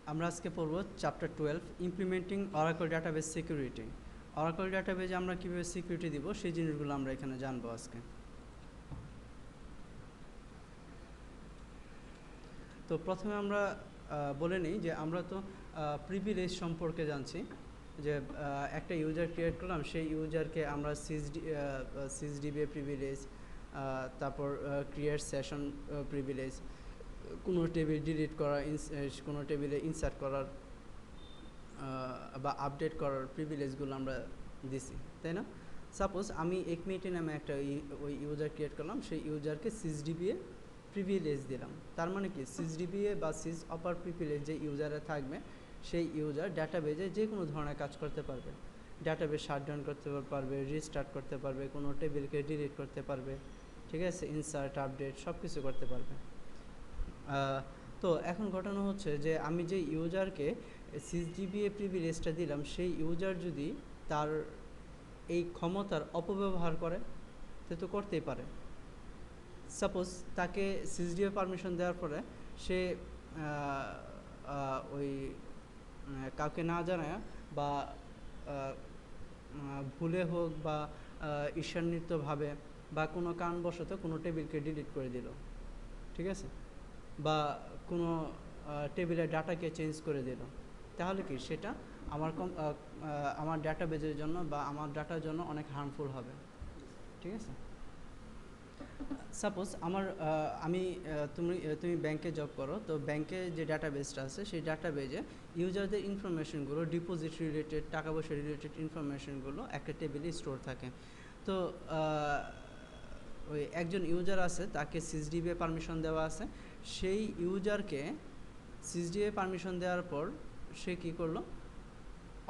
আমরা আজকে পড়ব chapter 12 implementing Oracle database security. Oracle ডাটাবেজে আমরা কীভাবে সিকিউরিটি দিব সেই জিনিসগুলো আমরা এখানে জানবো আজকে। তো প্রথমে আমরা বলে নিই যে আমরা তো প্রিভিলেজ সম্পর্কে জানছি, যে একটা ইউজার ক্রিয়েট করলাম, সেই ইউজারকে আমরা সিএসডিবি প্রিভিলেজ, তারপর ক্রিয়েট সেশন প্রিভিলেজ, কোনো টেবিল ডিলিট করা, কোনো টেবিলে ইনসার্ট করার বা আপডেট করার প্রিভিলেজগুলো আমরা দিছি, তাই না? সাপোজ আমি একমিনিটি নামে একটা ওই ইউজার ক্রিয়েট করলাম, সেই ইউজারকে সিএসডিবিএ প্রিভিলেজ দিলাম। তার মানে কি, সিএসডিবিএ বা সিজ অপার প্রিভিলেজ যে ইউজারে থাকবে, সেই ইউজার ডাটাবেজে যে কোনো ধরনের কাজ করতে পারবে। ডাটাবেজ শাটডাউন করতে পারবে, রিস্টার্ট করতে পারবে, কোনো টেবিলকে ডিলিট করতে পারবে, ঠিক আছে, ইনসার্ট আপডেট সব কিছু করতে পারবে। তো এখন ঘটনা হচ্ছে যে আমি যে ইউজারকে সিএসডিবিএ প্রিভিলেজটা দিলাম, সেই ইউজার যদি তার এই ক্ষমতার অপব্যবহার করে, সে তো করতেই পারে। সাপোজ তাকে সিএসডিবিএ পারমিশন দেওয়ার পরে সে ওই কাউকে না জানায় বা ভুলে হোক বা ঈর্ষান্বিতভাবে বা কোনো কারণবশত কোনো টেবিলকে ডিলিট করে দিল, ঠিক আছে, বা কোনো টেবিলের ডাটাকে চেঞ্জ করে দিল, তাহলে কি সেটা আমার ডাটাবেজের জন্য বা আমার ডাটার জন্য অনেক হার্মফুল হবে, ঠিক আছে। সাপোজ তুমি ব্যাংকে জব করো, তো ব্যাংকে যে ডাটাবেসটা আছে সেই ডাটাবেজে ইউজারদের ইনফরমেশনগুলো, ডিপোজিট রিলেটেড, টাকা পয়সা রিলেটেড ইনফরমেশনগুলো একটা টেবিলে স্টোর থাকে। তো ওই একজন ইউজার আছে, তাকে সিএসডিবিএ পারমিশন দেওয়া আছে, সেই ইউজারকে সিএসডিবিএ পারমিশন দেওয়ার পর সে কী করলো,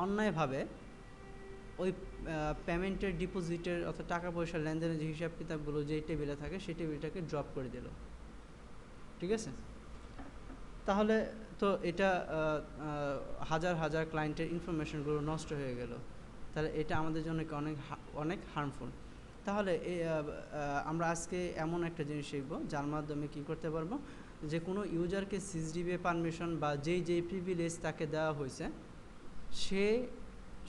অন্যায়ভাবে ওই পেমেন্টের, ডিপোজিটের অর্থাৎ টাকা পয়সার লেনদেনের যে হিসাব কিতাবগুলো যেই টেবিলে থাকে সেই টেবিলটাকে ড্রপ করে দিল, ঠিক আছে। তাহলে তো এটা হাজার হাজার ক্লায়েন্টের ইনফরমেশনগুলো নষ্ট হয়ে গেল, তাহলে এটা আমাদের জন্য অনেক হার্মফুল। তাহলে আমরা আজকে এমন একটা জিনিস শিখব যার মাধ্যমে কী করতে পারবো, যে কোনো ইউজারকে সিএসডিবিএ পারমিশন বা যেই প্রিভিলেজ তাকে দেওয়া হয়েছে,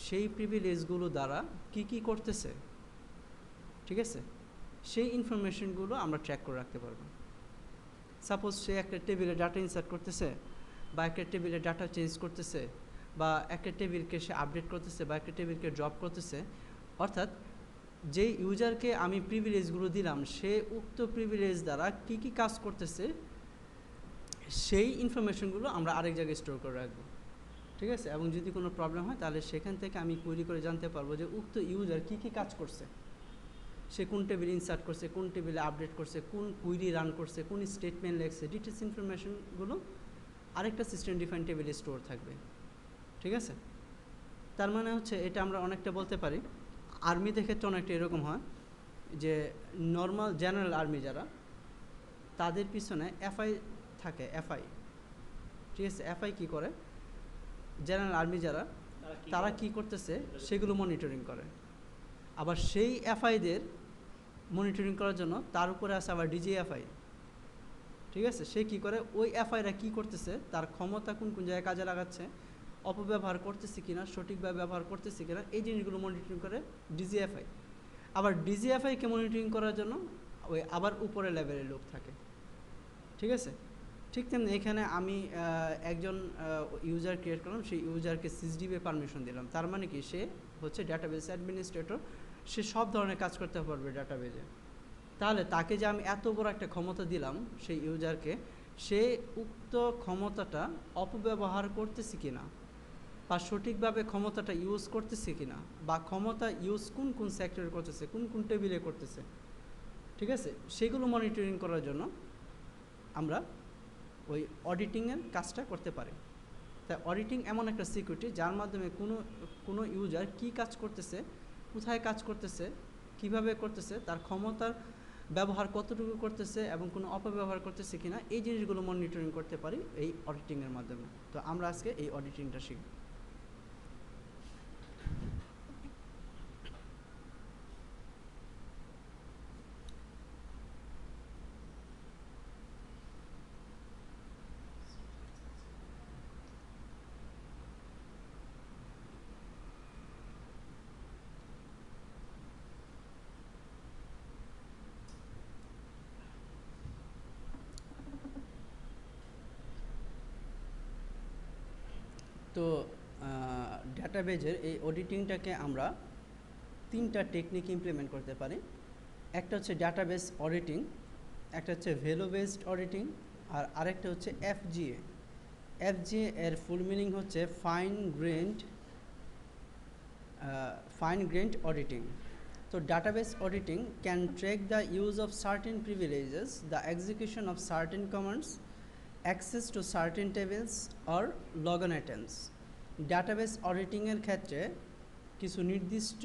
সেই প্রিভিলেজগুলো দ্বারা কি করতেছে, ঠিক আছে, সেই ইনফরমেশনগুলো আমরা ট্র্যাক করে রাখতে পারবো। সাপোজ সে একটা টেবিলে ডাটা ইনসার্ট করতেছে, বা একটা টেবিলে ডাটা চেঞ্জ করতেছে, বা একটা টেবিলকে সে আপডেট করতেছে, বা একটা টেবিলকে ড্রপ করতেছে, অর্থাৎ যে ইউজারকে আমি প্রিভিলেজগুলো দিলাম সে উক্ত প্রিভিলেজ দ্বারা কি কাজ করতেছে সেই ইনফরমেশনগুলো আমরা আরেক জায়গায় স্টোর করে রাখবো, ঠিক আছে। এবং যদি কোনো প্রবলেম হয় তাহলে সেখান থেকে আমি কুইরি করে জানতে পারবো যে উক্ত ইউজার কি কাজ করছে, সে কোন টেবিলে ইনসার্ট করছে, কোন টেবিলে আপডেট করছে, কোন কুইরি রান করছে, কোন স্টেটমেন্ট লেখছে, ডিটেলস ইনফরমেশনগুলো আরেকটা সিস্টেম ডিফাইন টেবিলে স্টোর থাকবে, ঠিক আছে। তার মানে হচ্ছে এটা আমরা অনেকটা বলতে পারি, আর্মিদের ক্ষেত্রে অনেকটা এরকম হয় যে নর্মাল জেনারেল আর্মি যারা, তাদের পিছনে এফআই থাকে, এফআই, ঠিক আছে। এফআই কী করে, জেনারেল আর্মি যারা তারা কি করতেছে সেগুলো মনিটরিং করে। আবার সেই এফআইদের মনিটরিং করার জন্য তার উপরে আছে আবার ডিজিএফআই, ঠিক আছে। সে কি করে, ওই এফআইরা কি করতেছে, তার ক্ষমতা কোন জায়গায় কাজে লাগাচ্ছে, অপব্যবহার করতেছে কিনা, সঠিকভাবে ব্যবহার করতেছে কিনা, এই জিনিসগুলো মনিটরিং করে ডিজিএফআই। আবার ডিজিএফআইকে মনিটরিং করার জন্য ওই আবার উপরে লেভেলের লোক থাকে, ঠিক আছে। ঠিক তেমনি এখানে আমি একজন ইউজার ক্রিয়েট করলাম, সেই ইউজারকে সিএসডিবিএ পারমিশন দিলাম, তার মানে কি সে হচ্ছে ডাটাবেস অ্যাডমিনিস্ট্রেটর, সে সব ধরনের কাজ করতে পারবে ডাটাবেজে। তাহলে তাকে যে আমি এত বড় একটা ক্ষমতা দিলাম সেই ইউজারকে, সে উক্ত ক্ষমতাটা অপব্যবহার করতেছে কিনা, বা সঠিকভাবে ক্ষমতাটা ইউজ করতেছে কিনা, বা ক্ষমতা ইউজ কোন সেক্টরে করতেছে, কোন টেবিলে করতেছে, ঠিক আছে, সেগুলো মনিটরিং করার জন্য আমরা ওই অডিটিংয়ের কাজটা করতে পারি। তাই অডিটিং এমন একটা সিকিউরিটি যার মাধ্যমে কোনো ইউজার কি কাজ করতেছে, কোথায় কাজ করতেছে, কিভাবে করতেছে, তার ক্ষমতার ব্যবহার কতটুকু করতেছে এবং কোনো অপব্যবহার করতেছে কিনা, এই জিনিসগুলো মনিটরিং করতে পারি এই অডিটিংয়ের মাধ্যমে। তো আমরা আজকে এই অডিটিংটা শিখব। তো ডাটাবেজের এই অডিটিংটাকে আমরা 3টা টেকনিক ইমপ্লিমেন্ট করতে পারি। একটা হচ্ছে ডাটাবেস অডিটিং, একটা হচ্ছে ভ্যালু বেসড অডিটিং, আর আরেকটা হচ্ছে এফজিএ। এফজিএ এর ফুল মিনিং হচ্ছে ফাইন গ্রেইনড অডিটিং। তো database auditing can track the use of certain privileges, the execution of certain commands, access to certain tables or logon items. Database অডিটিংয়ের ক্ষেত্রে কিছু নির্দিষ্ট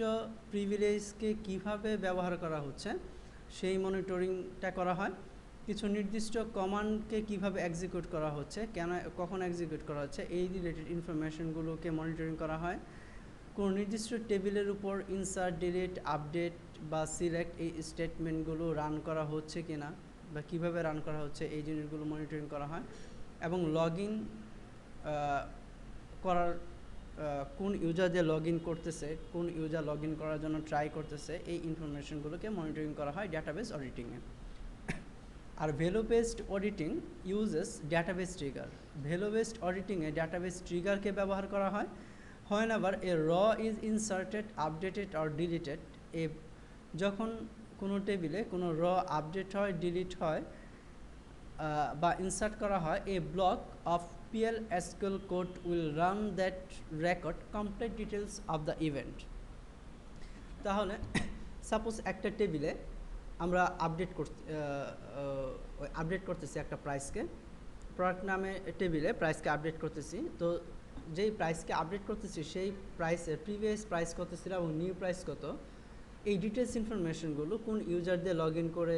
প্রিভিলেজকে কিভাবে ব্যবহার করা হচ্ছে সেই মনিটরিংটা করা হয়। কিছু নির্দিষ্ট কমান্ডকে কিভাবে এক্সিকিউট করা হচ্ছে, কেন কখন এক্সিকিউট করা হচ্ছে, এই রিলেটেড ইনফরমেশনগুলোকে মনিটরিং করা হয়। কোনো নির্দিষ্ট টেবিলের উপর ইনসার্ট, ডিলিট, আপডেট বা সিলেক্ট এই স্টেটমেন্টগুলো রান করা হচ্ছে কিনা বা কীভাবে রান করা হচ্ছে এই জিনিসগুলো মনিটরিং করা হয়। এবং লগ ইন করার কোন ইউজার যে লগ ইন করতেছে, কোন ইউজার লগ ইন করার জন্য ট্রাই করতেছে, এই ইনফরমেশনগুলোকে মনিটরিং করা হয় ডাটাবেস অডিটিংয়ে। আর value based auditing uses database trigger. Value based অডিটিংয়ে ডাটাবেস ট্রিগারকে ব্যবহার করা হয়। Whenever a raw is inserted, updated or deleted, যখন কোনো টেবিলে কোনো র আপডেট হয়, ডিলিট হয় বা ইনসার্ট করা হয়, a block of PL SQL code will run that record complete details of the event. তাহলে সাপোজ একটা টেবিলে আমরা আপডেট করতেছি একটা প্রাইসকে, প্রোডাক্ট নামে টেবিলে প্রাইসকে আপডেট করতেছি। তো যেই প্রাইসকে আপডেট করতেছি সেই প্রাইসের প্রিভিয়াস প্রাইস কত ছিল এবং নিউ প্রাইস কত, এই ডিটেলস ইনফরমেশনগুলো কোন ইউজার দিয়ে লগ ইন করে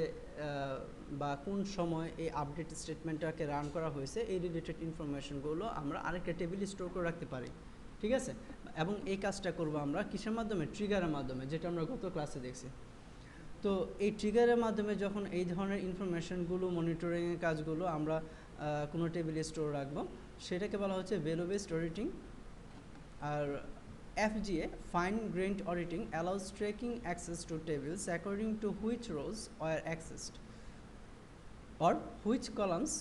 বা কোন সময় এই আপডেট স্টেটমেন্টটাকে রান করা হয়েছে, এই রিলেটেড ইনফরমেশনগুলো আমরা আরেকটা টেবিলে স্টোর করে রাখতে পারি। ঠিক আছে, এবং এই কাজটা করব আমরা কিসের মাধ্যমে? ট্রিগারের মাধ্যমে, যেটা আমরা গত ক্লাসে দেখছি। তো এই ট্রিগারের মাধ্যমে যখন এই ধরনের ইনফরমেশনগুলো, মনিটরিংয়ের কাজগুলো আমরা কোনো টেবিলে স্টোর রাখবো, সেটাকে বলা হচ্ছে value based auditing. R FGA, fine grained auditing, allows tracking access to tables according to which rows were accessed or which columns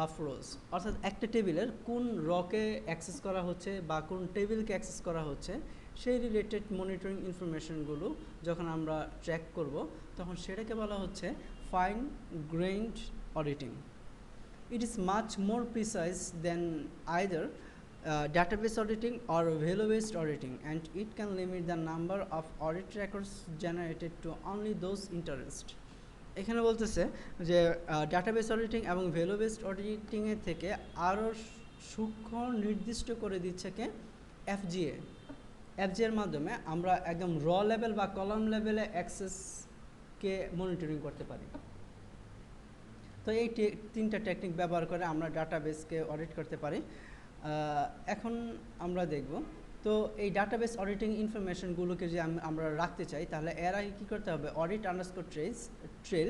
of rows। অর্থাৎ একটা টেবিলের কোন রকে অ্যাক্সেস করা হচ্ছে বা কোন টেবিলকে অ্যাক্সেস করা হচ্ছে সেই রিলেটেড মনিটরিং ইনফরমেশনগুলো যখন আমরা ট্র্যাক করব, তখন সেটাকে বলা হচ্ছে fine grained auditing. It is much more precise than either database auditing or value-based auditing, and it can limit the number of audit records generated to only those interest. এখানে বলতেছে যে ডাটাবেস অডিটিং এবং value based অডিটিংয়ের থেকে আরও সূক্ষ্ম নির্দিষ্ট করে দিচ্ছে কে? FGA। FGA-এর মাধ্যমে আমরা একদম র লেভেল বা কলাম লেভেলে অ্যাক্সেসকে মনিটরিং করতে পারি। তো এই 3টা টেকনিক ব্যবহার করে আমরা ডাটাবেসকে অডিট করতে পারি। এখন আমরা দেখব, তো এই ডাটাবেস অডিটিং ইনফরমেশনগুলোকে যে আমরা রাখতে চাই, তাহলে এর আগে কী করতে হবে? অডিট আন্ডারস্কোর ট্রেল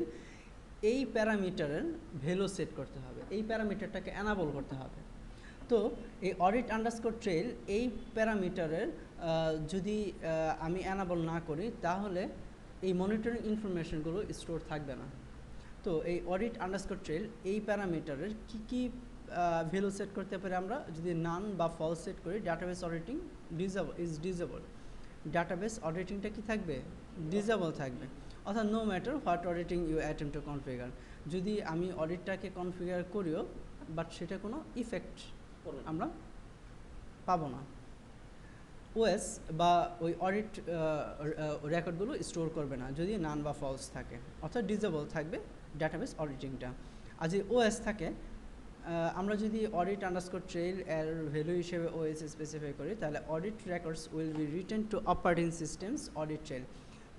এই প্যারামিটারের ভ্যালু সেট করতে হবে, এই প্যারামিটারটাকে অ্যানাবল করতে হবে। তো এই অডিট আন্ডারস্কোর ট্রেল এই প্যারামিটারের যদি আমি অ্যানাবল না করি, তাহলে এই মনিটরিং ইনফরমেশনগুলো স্টোর থাকবে না। তো এই অডিট আন্ডারস্কোর ট্রেল এই প্যারামিটারের কী ভ্যালু সেট করতে পারি আমরা? যদি নান বা ফলস সেট করি, ডাটাবেস অডিটিং ডিসেবল। ডাটাবেস অডিটিংটা কি থাকবে? ডিসেবল থাকবে। অর্থাৎ no matter what auditing you attempt to configure, যদি আমি অডিটটাকে কনফিগার করিও বাট সেটা কোনো ইফেক্ট আমরা পাবো না। ওএস বা ওই অডিট রেকর্ডগুলো স্টোর করবে না যদি নান বা ফলস থাকে, অর্থাৎ ডিসেবল থাকবে ডাটাবেস অডিটিংটা। আর যদি ওএস থাকে, আমরা যদি অডিট আন্ডারস্কোর ট্রেল এর ভ্যালু হিসেবে ওএস স্পেসিফাই করি, তাহলে audit records will be written to operating systems audit trail.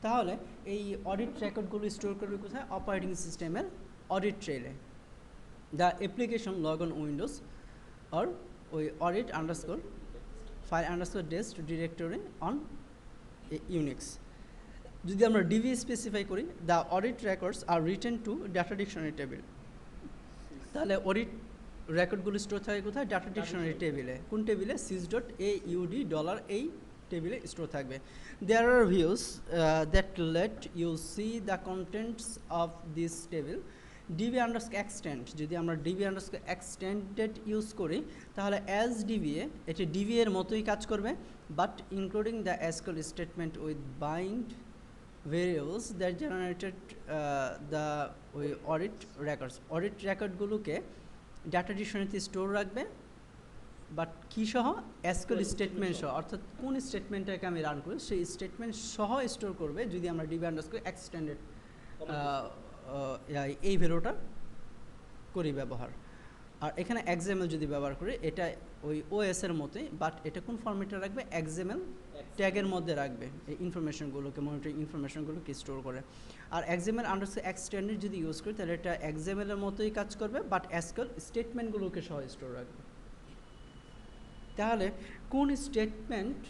তাহলে এই অডিট রেকর্ডগুলো স্টোর করবে কোথায়? অপারেটিং সিস্টেমের অডিট ট্রেলে। The application log on Windows or ওই audit underscore file underscore dest directory on Unix. যদি আমরা ডিভি স্পেসিফাই করি, the audit records are written to data dictionary table. তাহলে অডিট রেকর্ডগুলো স্টোর থাকে কোথায়? ডাটা ডিকশনারি টেবিলে। কোন টেবিলে? sys.aud এই টেবিলে স্টোর থাকবে। There are views that let you see the contents of this table DB underscore extend, যদি আমরা ডিবি আন্ডারস্কোর এক্সটেন্ডেড ইউজ করি তাহলে অ্যাজ ডিবিএ এটি ডিবি এর মতোই কাজ করবে, but including the SQL statement with bind variables that generated the ওই অডিট রেকর্ডস। অডিট রেকর্ডগুলোকে ডাটা ডিকশনারিতে স্টোর রাখবে, বাট কী সহ? এসকিউএল স্টেটমেন্ট সহ, অর্থাৎ কোন স্টেটমেন্টটাকে আমি রান করি সেই স্টেটমেন্ট সহ স্টোর করবে যদি আমরা ডিবি আন্ডারস্কোর এক্সটেন্ডেড এই ভ্যালুটা করি ব্যবহার। আর এখানে এক্সএমএল যদি ব্যবহার করি এটা ওই ওএস এর মতোই, বাট এটা কোন ফরম্যাটে রাখবে? এক্সএমএল ট্যাগের মধ্যে রাখবে এই ইনফরমেশনগুলোকে, মনিটরিং ইনফরমেশনগুলোকে স্টোর করে। আর এক্সএমএল আন্ডারস্কোর এক্সটেন্ডেড যদি ইউজ করি তাহলে এটা এক্সএমএল এর মতোই কাজ করবে, বাট এসকিউএল স্টেটমেন্টগুলোকে সহ স্টোর রাখবে। তাহলে কোন স্টেটমেন্ট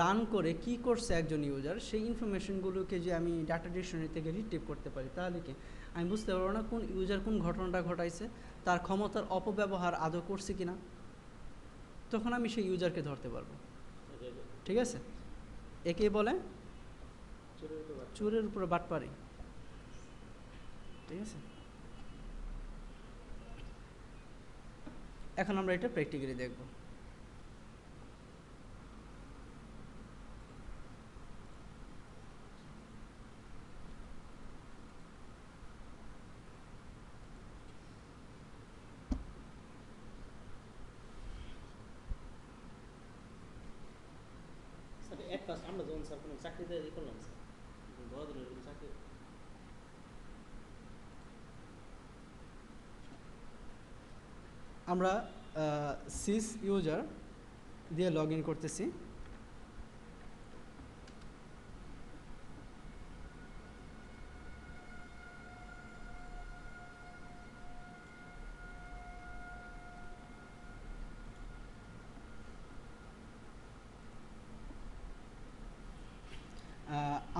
রান করে কি করছে একজন ইউজার সেই ইনফরমেশনগুলোকে যে আমি ডাটা ডিকশনারি থেকে রিট্রিভ করতে পারি, তাহলে কি আমি বুঝতে পারবো না কোন ইউজার কোন ঘটনাটা ঘটাইছে, তার ক্ষমতার অপব্যবহার আদৌ করছে কিনা, তখন আমি সেই ইউজারকে ধরতে পারবো। ঠিক আছে, একেই বলে চোরের উপরে বাটপারি। ঠিক আছে, এখন আমরা এটা প্র্যাকটিক্যালি দেখব। আমরা যখন স্যার কোনো চাকরিতে করলাম স্যার, বড় দিনের চাকরি, আমরা সিস ইউজার দিয়ে লগ ইন করতেছি।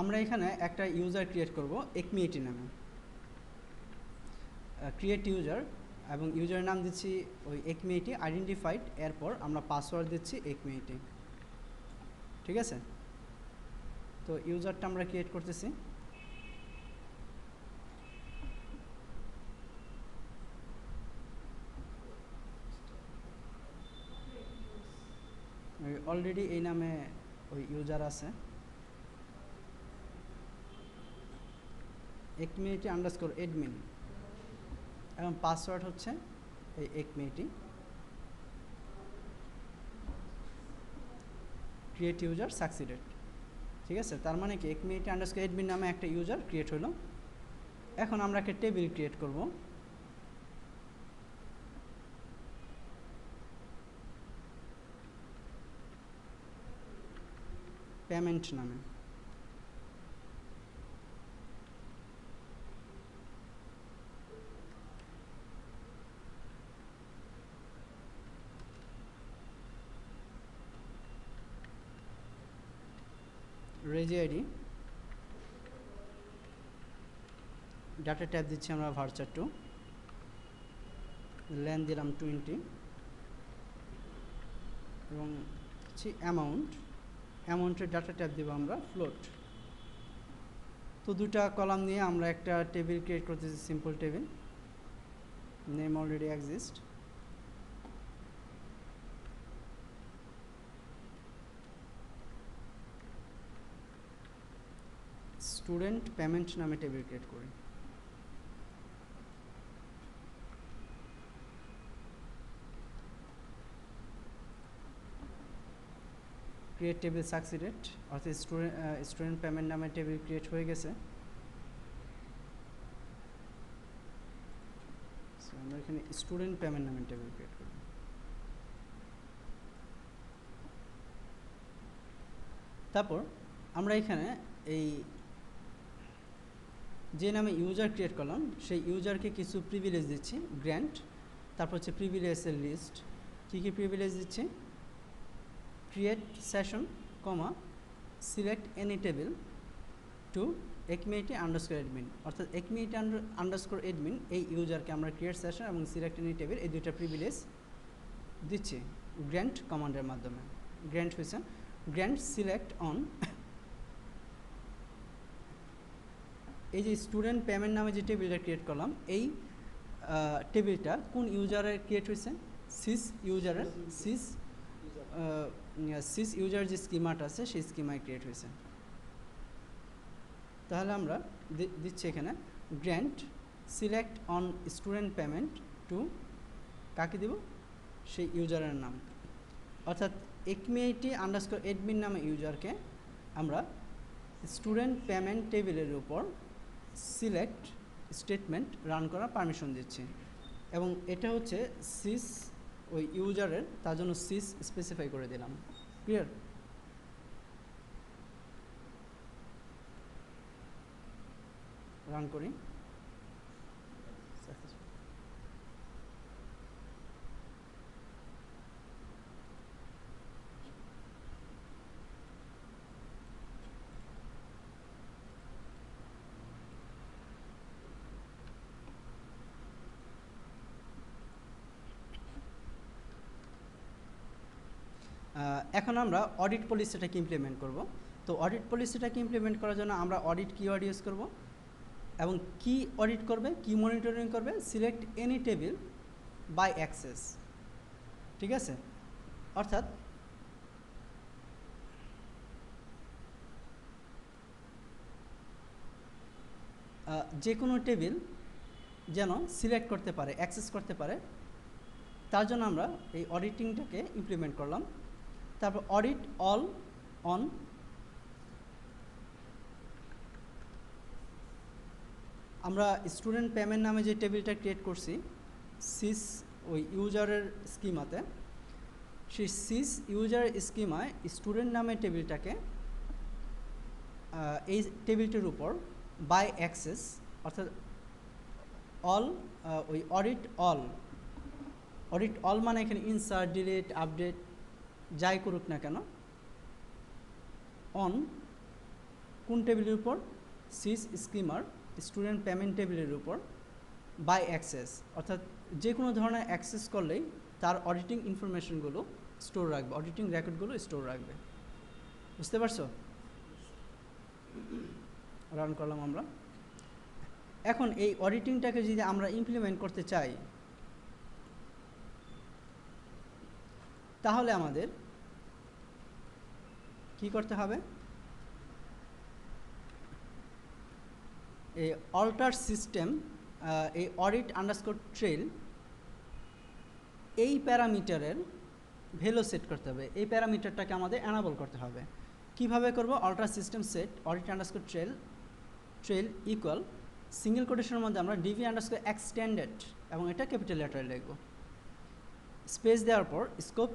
আমরা এখানে একটা ইউজার ক্রিয়েট করব একমি80 নামে, ক্রিয়েট ইউজার, এবং ইউজারের নাম দিচ্ছি ওই একমি80 আইডেন্টিফাইড, এরপর আমরা পাসওয়ার্ড দিচ্ছি একমি80। ঠিক আছে, তো ইউজারটা আমরা ক্রিয়েট করতেছি। অলরেডি এই নামে ওই ইউজার আছে, একমি80 আন্ডারস্কোর এডমিন, এবং পাসওয়ার্ড হচ্ছে এই একমি80। Create user succeeded. ঠিক আছে, তার মানে কি একমি80 আন্ডারস্কোর এডমিন নামে একটা ইউজার ক্রিয়েট হলো। এখন আমরা একটা টেবিল ক্রিয়েট করব। পেমেন্ট নামে। রেজি আইডি, ডাটা ট্যাব দিচ্ছি আমরা ভার্চার2, লেন দিলাম 20, এবং হচ্ছে অ্যামাউন্টের ডাটা ট্যাব দেবো আমরা ফ্লোট। তো দুটা কলাম নিয়ে আমরা একটা টেবিল ক্রিয়েট করতেছি, simple table, name already exist. Student payment নামে টেবিল ক্রিয়েট করি। ক্রিয়েট টেবিল সাকসিডেড, অর্থাৎ স্টুডেন্ট পেমেন্ট নামে টেবিল ক্রিয়েট হয়ে গেছে। আমরা এখানে স্টুডেন্ট পেমেন্ট নামে টেবিল ক্রিয়েট করি। তারপর আমরা এখানে এই যে নামে ইউজার ক্রিয়েট করলাম সেই ইউজারকে কিছু প্রিভিলেজ দিচ্ছি, গ্র্যান্ট, তারপর হচ্ছে প্রিভিলেজের লিস্ট। কী কী প্রিভিলেজ দিচ্ছি? Create session, comma select any table to একমি80 আন্ডারস্কোর এডমিন, অর্থাৎ একমি80 আন্ডারস্কোর এডমিন এই ইউজারকে আমরা ক্রিয়েট সেশন এবং সিলেক্ট এনি টেবিল এই দুইটা প্রিভিলেজ দিচ্ছি গ্র্যান্ট কমান্ডের মাধ্যমে। গ্র্যান্ট হয়েছে গ্র্যান্ট সিলেক্ট অন এই যে স্টুডেন্ট পেমেন্ট নামে যে টেবিলটা ক্রিয়েট করলাম এই টেবিলটা কোন ইউজারের ক্রিয়েট হয়েছে? সিস ইউজারের সিস ইউজার যে স্কিমাটা আছে সেই স্কিমায় ক্রিয়েট হয়েছে। তাহলে আমরা দিচ্ছি এখানে grant select on student payment to, কাকে দিব? সেই ইউজারের নাম, অর্থাৎ একমিআইটি আন্ডারস্কোর এডমিন নামে ইউজারকে আমরা স্টুডেন্ট পেমেন্ট টেবিলের উপর সিলেক্ট স্টেটমেন্ট রান করার পারমিশন দিচ্ছি। এবং এটা হচ্ছে সিস ওই ইউজারের, তার জন্য সিস স্পেসিফাই করে দিলাম। ক্লিয়ার? রান করি। এখন আমরা অডিট পলিসিটাকে ইমপ্লিমেন্ট করব। তো অডিট পলিসিটাকে ইমপ্লিমেন্ট করার জন্য আমরা অডিট কিওয়ার্ড ইউজ করব। এবং কি অডিট করবে, কি মনিটরিং করবে? Select any table by access. ঠিক আছে? অর্থাৎ যে কোনো টেবিল যেন সিলেক্ট করতে পারে, অ্যাক্সেস করতে পারে, তার জন্য আমরা এই অডিটিংটাকে ইমপ্লিমেন্ট করলাম। তারপর অডিট অল অন, আমরা স্টুডেন্ট পেমেন্ট নামে যে টেবিলটা ক্রিয়েট করছি সিস ওই ইউজারের স্কিমাতে, সেই সিস ইউজার স্কিমায় স্টুডেন্ট নামে টেবিলটাকে এই টেবিলটির উপর বাই অ্যাক্সেস, অর্থাৎ অল ওই অডিট অল মানে এখানে ইনসার্ট, ডিলিট, আপডেট যাই করুক না কেন, অন কোন টেবিলের উপর? সিস স্কিমার স্টুডেন্ট পেমেন্ট টেবিলের উপর বাই অ্যাক্সেস, অর্থাৎ যে কোনো ধরনের অ্যাক্সেস করলেই তার অডিটিং ইনফরমেশনগুলো স্টোর রাখবে, অডিটিং রেকর্ডগুলো স্টোর রাখবে। বুঝতে পারছো? রান করলাম আমরা। এখন এই অডিটিংটাকে যদি আমরা ইমপ্লিমেন্ট করতে চাই তাহলে আমাদের কি করতে হবে? এই অল্টার সিস্টেম এই অডিট আন্ডারস্কোর ট্রেল এই প্যারামিটারের ভ্যালু সেট করতে হবে। এই প্যারামিটারটাকে আমাদের অ্যানাবল করতে হবে। কিভাবে করব? Alter system set audit underscore trail equal single কোটেশনের মধ্যে আমরা ডিভি আন্ডারস্কোর এক্সটেন্ডেড এবং এটা ক্যাপিটাল লেটারে লিখব। স্পেস দেওয়ার পর স্কোপ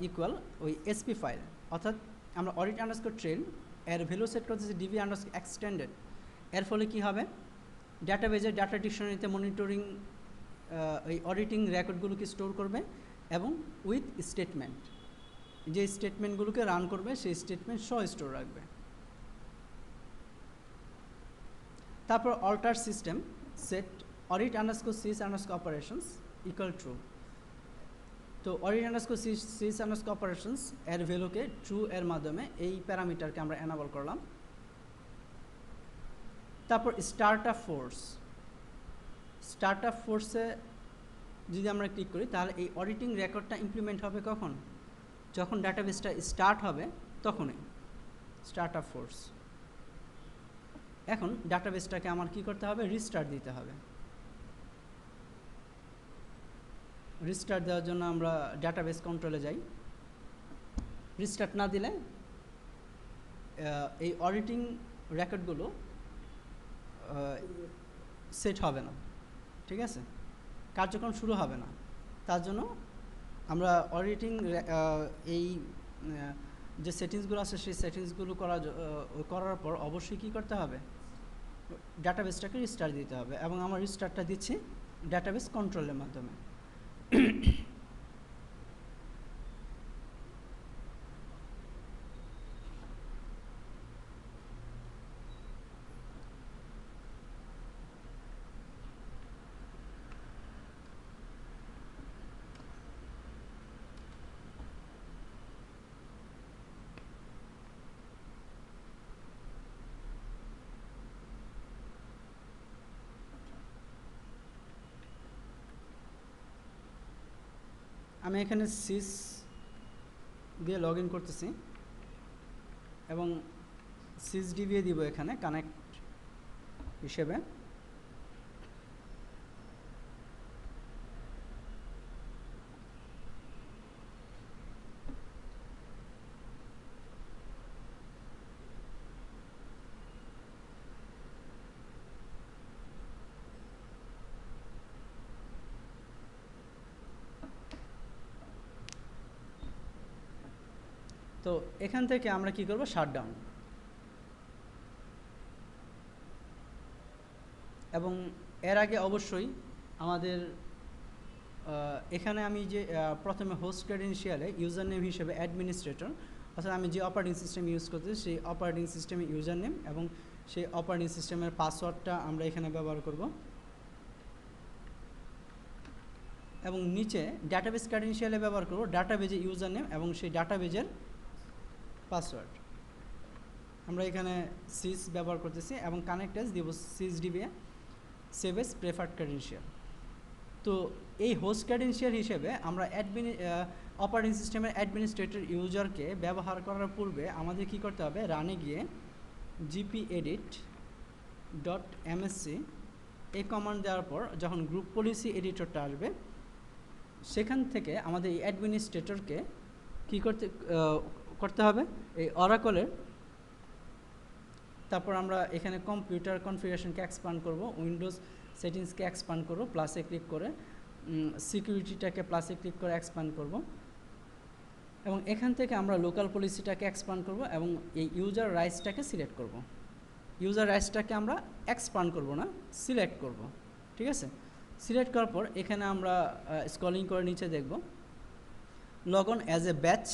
ইকুয়াল ওই এসপি ফাইল, অর্থাৎ আমরা অডিট আন্ডারস্কোর ট্রেল এর ভ্যালু সেট করতেছি ডিভি আন্ডারস্কোর এক্সটেন্ডেড। এর ফলে কি হবে? ডাটাবেজের ডাটা ডিকশনারিতে মনিটরিং এই অডিটিং রেকর্ডগুলোকে স্টোর করবে এবং উইথ স্টেটমেন্ট, যে স্টেটমেন্টগুলোকে রান করবে সেই স্টেটমেন্ট সহ স্টোর রাখবে। তারপর alter system set audit underscore sys underscore operations equal true. তো audit underscore sys underscore operations এর ভ্যালুকে ট্রু এর মাধ্যমে এই প্যারামিটারকে আমরা এনাবল করলাম। তারপর স্টার্টআপ ফোর্সে যদি আমরা ক্লিক করি তাহলে এই অডিটিং রেকর্ডটা ইমপ্লিমেন্ট হবে কখন? যখন ডাটাবেসটা স্টার্ট হবে তখনই স্টার্টআপ ফোর্স। এখন ডাটাবেসটাকে আমার কি করতে হবে? রিস্টার্ট দিতে হবে। রিস্টার্ট দেওয়ার জন্য আমরা ডাটাবেস কন্ট্রোলে যাই। রিস্টার্ট না দিলে এই অডিটিং রেকর্ডগুলো সেট হবে না, ঠিক আছে? কার্যক্রম শুরু হবে না। তার জন্য আমরা অডিটিং এই যে সেটিংসগুলো আছে সেই সেটিংসগুলো করার পর অবশ্যই কী করতে হবে? ডাটাবেসটাকে রিস্টার্ট দিতে হবে। এবং আমরা রিস্টার্টটা দিচ্ছি ডাটাবেস কন্ট্রোলের মাধ্যমে। আমি এখানে সিস দিয়ে লগ ইন করতেছি এবং সিস ডিভিয়ে দিব এখানে কানেক্ট হিসেবে। তো এখান থেকে আমরা কি করব, শাটডাউন। এবং এর আগে অবশ্যই আমাদের এখানে আমি যে প্রথমে হোস্ট ক্রেডেনশিয়ালে ইউজার নেম হিসেবে অ্যাডমিনিস্ট্রেটর, অর্থাৎ আমি যে অপারেটিং সিস্টেম ইউজ করতেছি সেই অপারেটিং সিস্টেমের ইউজার নেম এবং সেই অপারেটিং সিস্টেমের পাসওয়ার্ডটা আমরা এখানে ব্যবহার করব। এবং নিচে ডাটাবেস ক্রেডেনশিয়ালে ব্যবহার করব ডাটাবেজের ইউজার নেম এবং সেই ডাটাবেজের পাসওয়ার্ড। আমরা এখানে সিস ব্যবহার করতেছি এবং কানেক্টেজ দিব sys DB save as preferred credential. তো এই হোস্ট ক্রেডেনশিয়াল হিসেবে আমরা অপারেটিং সিস্টেমের অ্যাডমিনিস্ট্রেটর ইউজারকে ব্যবহার করার পূর্বে আমাদের কি করতে হবে, রানে গিয়ে gpedit.msc এই কমান্ড দেওয়ার পর যখন গ্রুপ পলিসি এডিটরটা আসবে সেখান থেকে আমাদের এই অ্যাডমিনিস্ট্রেটরকে কী করতে হবে, এই অরাকলের, তারপর আমরা এখানে কম্পিউটার কনফিগারেশনকে এক্সপান্ড করব, উইন্ডোজ সেটিংসকে এক্সপান্ড করব, প্লাসে ক্লিক করে সিকিউরিটিটাকে প্লাসে ক্লিক করে এক্সপান্ড করব এবং এখান থেকে আমরা লোকাল পলিসিটাকে এক্সপান্ড করব এবং এই ইউজার রাইটসটাকে সিলেক্ট করব। ইউজার রাইটসটাকে আমরা এক্সপান্ড করব না, সিলেক্ট করব, ঠিক আছে। সিলেক্ট করার পর এখানে আমরা স্ক্রলিং করে নিচে দেখব log on as a batch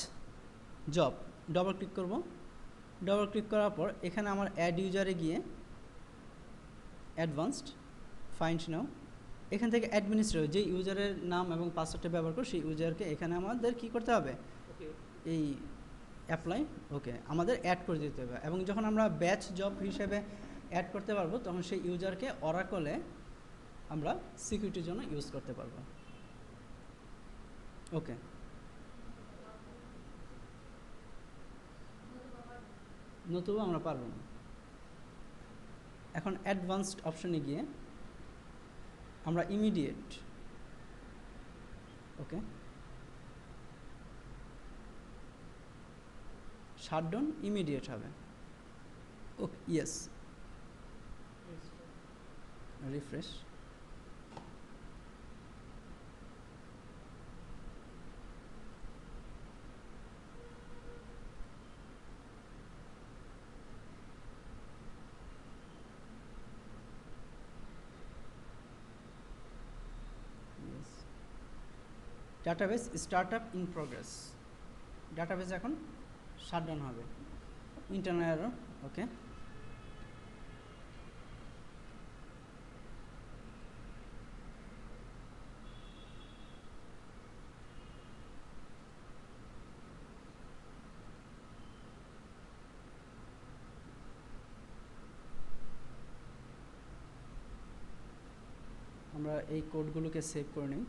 job, double click করব। ডবল ক্লিক করার পর এখানে আমার অ্যাড ইউজারে গিয়ে অ্যাডভান্সড ফাইন্ড নাও, এখান থেকে অ্যাডমিনিস্ট্রেটর যে ইউজারের নাম এবং পাসওয়ার্ডটা ব্যবহার করো সেই ইউজারকে এখানে আমাদের কি করতে হবে, এই অ্যাপ্লাই ওকে আমাদের অ্যাড করে দিতে হবে। এবং যখন আমরা ব্যাচ জব হিসেবে অ্যাড করতে পারবো তখন সেই ইউজারকে অরাকলে আমরা সিকিউরিটির জন্য ইউজ করতে পারবো। ওকে, নতুবা আমরা পারবো না। এখন অ্যাডভান্সড অপশনে গিয়ে আমরা ইমিডিয়েট, ওকে, শাটডাউন ইমিডিয়েট হবে। Okay, yes, refresh. Database startup in progress, database এখন শাটডাউন হবে। Internal error, okay. আমরা এই কোডগুলোকে সেভ করে নিই।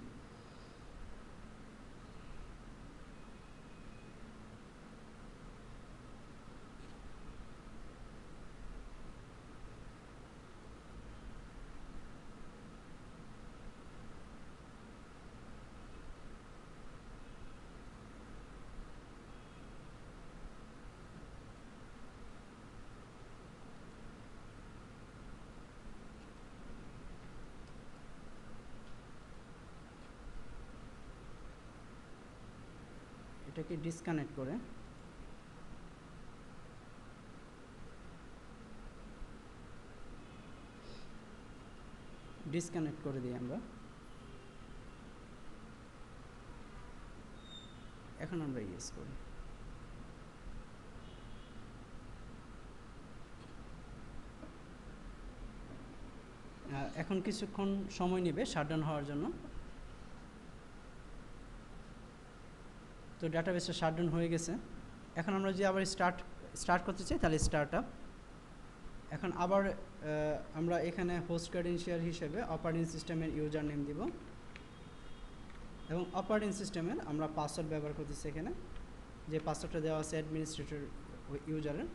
এটাকে ডিসকানেক্ট করে দিই আমরা। এখন আমরা ইউজ করি। এখন কিছুক্ষণ সময় নেবে শাটডাউন হওয়ার জন্য। তো ডাটাবেসটা শাটডাউন হয়ে গেছে। এখন আমরা যদি আবার স্টার্ট করতে চাই তাহলে স্টার্ট আপ। এখন আবার আমরা এখানে হোস্ট ক্রেডেনশিয়াল হিসেবে অপারেটিং সিস্টেমের ইউজার নেম দিব এবং অপারেটিং সিস্টেমের আমরা পাসওয়ার্ড ব্যবহার করতেছি এখানে, যে পাসওয়ার্ডটা দেওয়া আছে অ্যাডমিনিস্ট্রেটর ইউজারের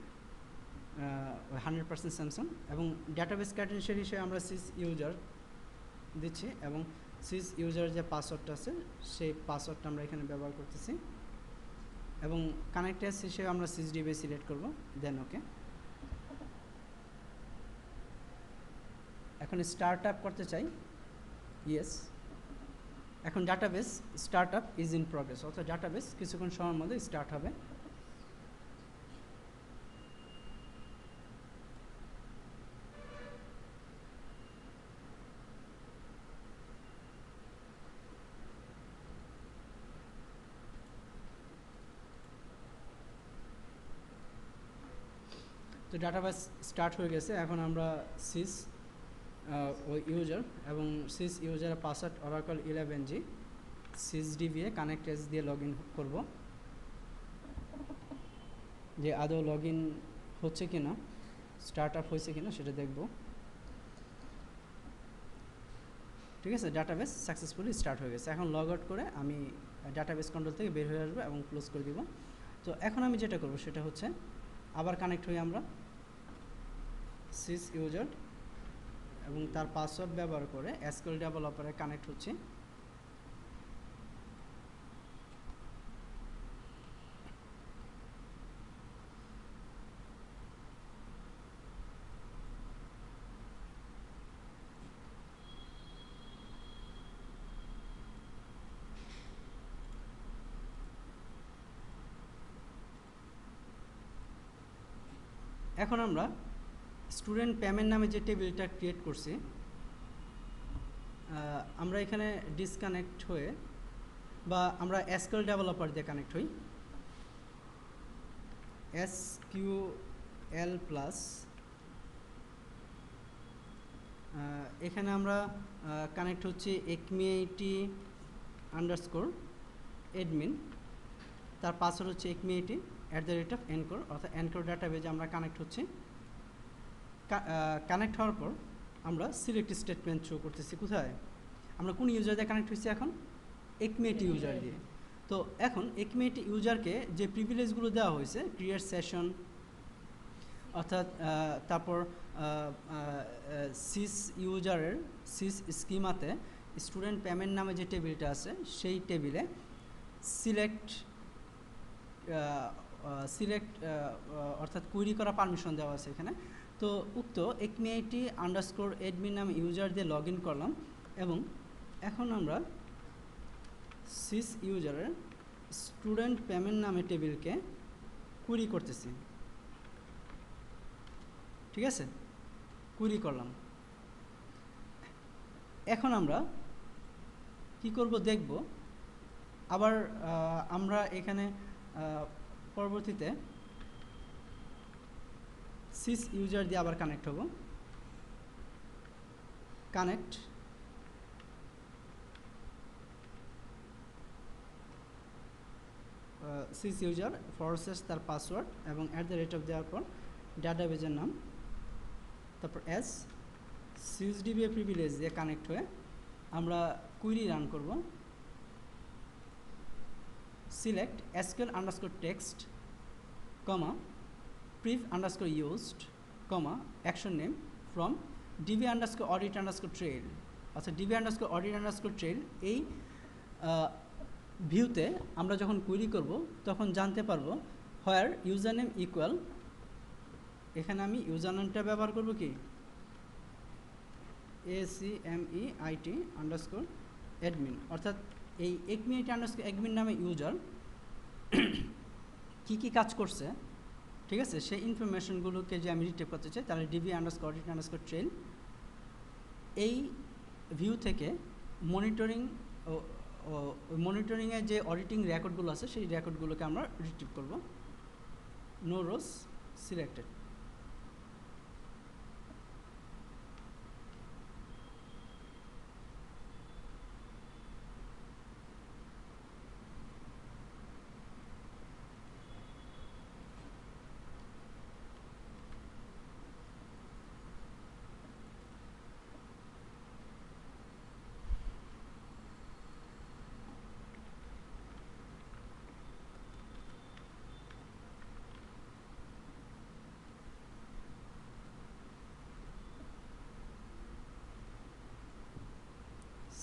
100% স্যামসাং। এবং ডাটাবেস ক্রেডেনশিয়াল হিসেবে আমরা সিস ইউজার দিচ্ছি, এবং সিস ইউজারের যে পাসওয়ার্ডটা আছে সেই পাসওয়ার্ডটা আমরা এখানে ব্যবহার করতেছি। এবং কানেক্টেড হিসেবে আমরা সিসডিবি সিলেক্ট করব, দেন ওকে। এখন স্টার্ট আপ করতে চাই, ইয়েস। এখন database start up is in progress, অর্থাৎ ডাটাবেস কিছুক্ষণ সময়ের মধ্যে স্টার্ট হবে। তো ডাটাবেস স্টার্ট হয়ে গেছে। এখন আমরা সিস ওই ইউজার এবং সিস ইউজারের password Oracle 11G sysdba connect as দিয়ে লগ ইন করবো, যে আদৌ লগ ইন হচ্ছে কিনা, স্টার্ট আপ হয়েছে কিনা সেটা দেখব। ঠিক আছে, ডাটাবেস সাকসেসফুলি স্টার্ট হয়ে গেছে। এখন লগ আউট করে আমি ডাটাবেস কন্ট্রোল থেকে বের হয়ে আসবো এবং ক্লোজ করে দিব। তো এখন আমি যেটা করব সেটা হচ্ছে আবার কানেক্ট হই আমরা সিস ইউজার এবং তার পাসওয়ার্ড ব্যবহার করে এসকিউএল ডেভেলপারে কানেক্ট হচ্ছে। এখন আমরা স্টুডেন্ট পেমেন্ট নামে যে টেবিলটা ক্রিয়েট করছি, আমরা এখানে ডিসকানেক্ট হয়ে বা আমরা এসকিউএল ডেভেলপার দিয়ে কানেক্ট হই। এসকিউএল প্লাস এখানে আমরা কানেক্ট হচ্ছে একমিআইটি আন্ডারস্কোর এডমিন, তার পাসওয়ার্ড হচ্ছে একমিআইটি @এনকোর, অর্থাৎ এনকোর ডাটাবেজে আমরা কানেক্ট হচ্ছে। কানেক্ট হওয়ার পর আমরা সিলেক্ট স্টেটমেন্ট শো করতেছি। কোথায় আমরা কোন ইউজার দিয়ে কানেক্ট হয়েছি? এখন একমিআইটি ইউজার দিয়ে। তো এখন একমিআইটি ইউজারকে যে প্রিভিলেজগুলো দেওয়া হয়েছে, ক্রিয়েট সেশন, অর্থাৎ তারপর সিস ইউজারের সিস স্কিমাতে স্টুডেন্ট পেমেন্ট নামে যে টেবিলটা আছে সেই টেবিলে সিলেক্ট অর্থাৎ কুইরি করা পারমিশন দেওয়া আছে এখানে। তো উক্ত একমিআইটি আন্ডারস্কোর এডমিন নামে ইউজার দিয়ে লগ ইন করলাম এবং এখন আমরা সিস ইউজারের স্টুডেন্ট পেমেন্ট নামে টেবিলকে কুইরি করতেছি। ঠিক আছে, কুইরি করলাম। এখন আমরা কি করব দেখব। আবার আমরা এখানে পরবর্তীতে সিস ইউজার দিয়ে আবার কানেক্ট হব। কানেক্ট সিস ইউজার ফরসেস তার পাসওয়ার্ড এবং দেওয়ার পর ডাটাবেজের নাম, তারপর সিসডিবিএ প্রিভিলেজ দিয়ে কানেক্ট হয়ে আমরা কুইরি রান করব। Select SQL underscore text comma priv underscore used comma action name from DB underscore audit underscore trail, আচ্ছা DB underscore audit underscore trail. এই ভিউতে আমরা যখন কুইরি করব তখন জানতে পারবো হোয়ার ইউজার নেম ইকুয়াল, এখানে আমি ইউজার নেমটা ব্যবহার করব কি ACMEIT আন্ডারস্কোর অ্যাডমিন, অর্থাৎ এই একমিআইটি আন্ডারস্কোর অ্যাডমিন নামে ইউজার কী কাজ করছে, ঠিক আছে, সেই ইনফরমেশনগুলোকে যে আমি রিট্রিভ করতে চাই তাহলে DB underscore audit underscore trail. এই ভিউ থেকে মনিটরিংয়ে যে অডিটিং রেকর্ডগুলো আছে সেই রেকর্ডগুলোকে আমরা রিট্রিভ করব। No rows selected.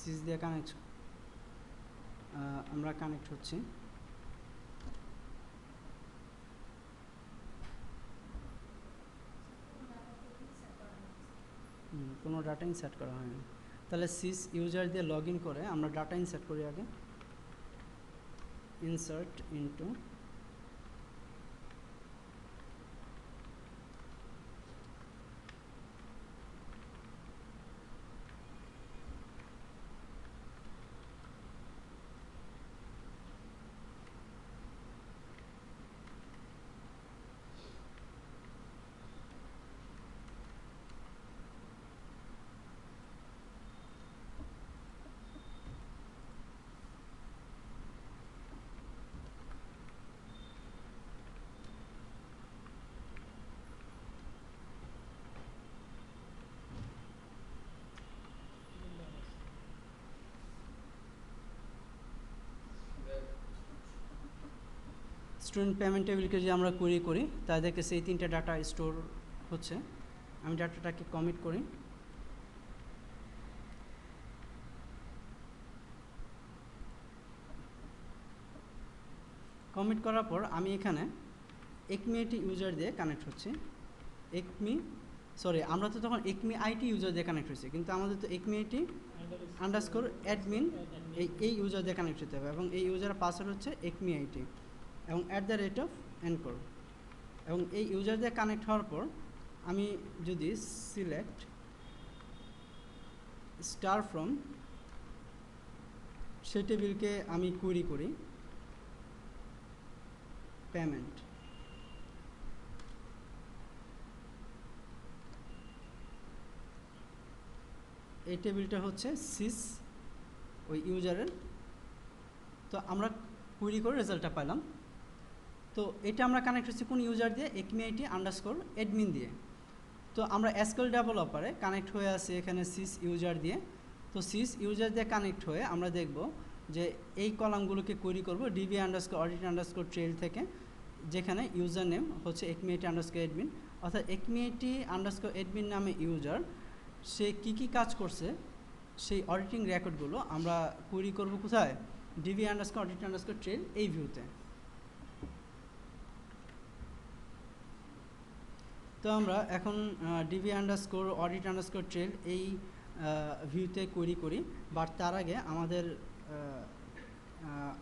সিস দিয়ে কানেক্ট আমরা কানেক্ট হচ্ছি। কোনো ডাটা ইনসার্ট করা হয়নি। তাহলে সিস ইউজার দিয়ে লগ ইন করে আমরা ডাটা ইনসার্ট করি আগে। ইনসার্ট ইনটু স্টুডেন্ট পেমেন্ট টেবিলকে যে আমরা কোয়েরি করি তাদেরকে সেই 3টা ডাটা স্টোর হচ্ছে। আমি ডাটাটাকে কমিট করি। কমিট করার পর আমি এখানে একমি ইউজার দিয়ে কানেক্ট হচ্ছে। আমরা তো তখন একমি আইটি ইউজার দিয়ে কানেক্ট হয়েছে, কিন্তু আমাদের তো একমি আইটি আন্ডারস্কোর অ্যাডমিন এই ইউজার দিয়ে কানেক্ট হতে হবে, এবং এই ইউজারের পাসওয়ার্ড হচ্ছে একমি আইটি এবং @ এনকোর। এবং এই ইউজার দিয়ে কানেক্ট হওয়ার পর আমি যদি সিলেক্ট স্টার ফ্রম সেই টেবিলকে আমি কোয়েরি করি পেমেন্ট। এই টেবিলটা হচ্ছে সিস ওই ইউজারের। তো আমরা কোয়েরি করে রেজাল্টটা পেলাম। তো এটা আমরা কানেক্ট হচ্ছে কোন ইউজার দিয়ে? একমি আইটি আন্ডারস্কোর অ্যাডমিন দিয়ে। তো আমরা এসকিউএল ডেভেলপারে কানেক্ট হয়ে আছে এখানে সিস ইউজার দিয়ে। তো সিস ইউজার দিয়ে কানেক্ট হয়ে আমরা দেখব যে এই কলামগুলোকে কোয়েরি করব DB_audit_trail থেকে, যেখানে ইউজার নেম হচ্ছে একমি আইটি আন্ডারস্কোর অ্যাডমিন। অর্থাৎ একমি আইটি আন্ডারস্কোর অ্যাডমিন নামে ইউজার সে কী কাজ করছে সেই অডিটিং রেকর্ডগুলো আমরা কোয়েরি করব কোথায়? DB_audit_trail এই ভিউতে। তো আমরা এখন DB_audit_trail এই ভিউতে কোয়েরি করি, বাট তার আগে আমাদের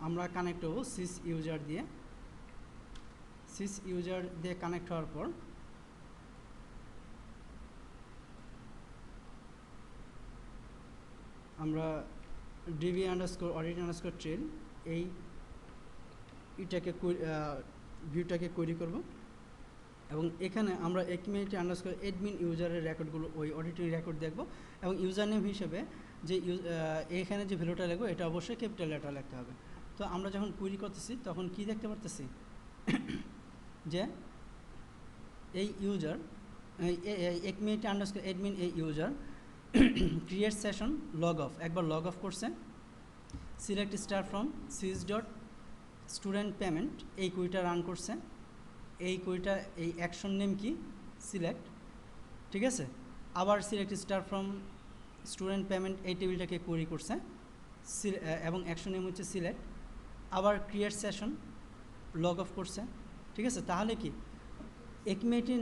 আমরা কানেক্ট হব সিস ইউজার দিয়ে। সিস ইউজার দিয়ে কানেক্ট হওয়ার পর আমরা DB_audit_trail এই ভিউটাকে কোয়েরি করব, এবং এখানে আমরা একমি আইটি আন্ডারস্কোর অ্যাডমিন ইউজারের রেকর্ডগুলো ওই অডিটিং রেকর্ড দেখব, এবং ইউজার নেম হিসেবে যে এখানে যে ভ্যালুটা লিখবো এটা অবশ্যই ক্যাপিটাল লেটার লিখতে হবে। তো আমরা যখন কোয়েরি করতেছি তখন কি দেখতে পারতেছি যে এই user acme IT underscore admin এই user create session log off একবার লগ অফ করছে। Select star from sys dot student payment এই কুইটা রান করছে। এই কুইটা এই অ্যাকশন নেম কি? সিলেক্ট। ঠিক আছে, আবার select star from student payment এই টেবিলটাকে কোয়েরি করছে এবং অ্যাকশন নেম হচ্ছে সিলেক্ট। আবার ক্রিয়েট সেশন লগ অফ করছে। ঠিক আছে, তাহলে কি একমি আইটি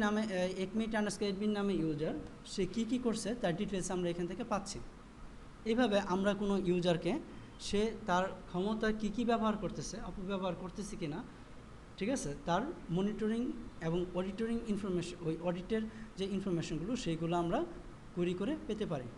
আন্ডারস্কোর অ্যাডমিন নামে ইউজার সে কী করছে তার ডিটেলস আমরা এখান থেকে পাচ্ছি। এইভাবে আমরা কোনো ইউজারকে সে তার ক্ষমতা কী ব্যবহার করতেছে, অপব্যবহার করতেছে কি না, ঠিক আছে, তার মনিটরিং এবং অডিটরিং ইনফরমেশন, ওই অডিটের যে ইনফরমেশনগুলো সেইগুলো আমরা কোয়েরি করে পেতে পারি।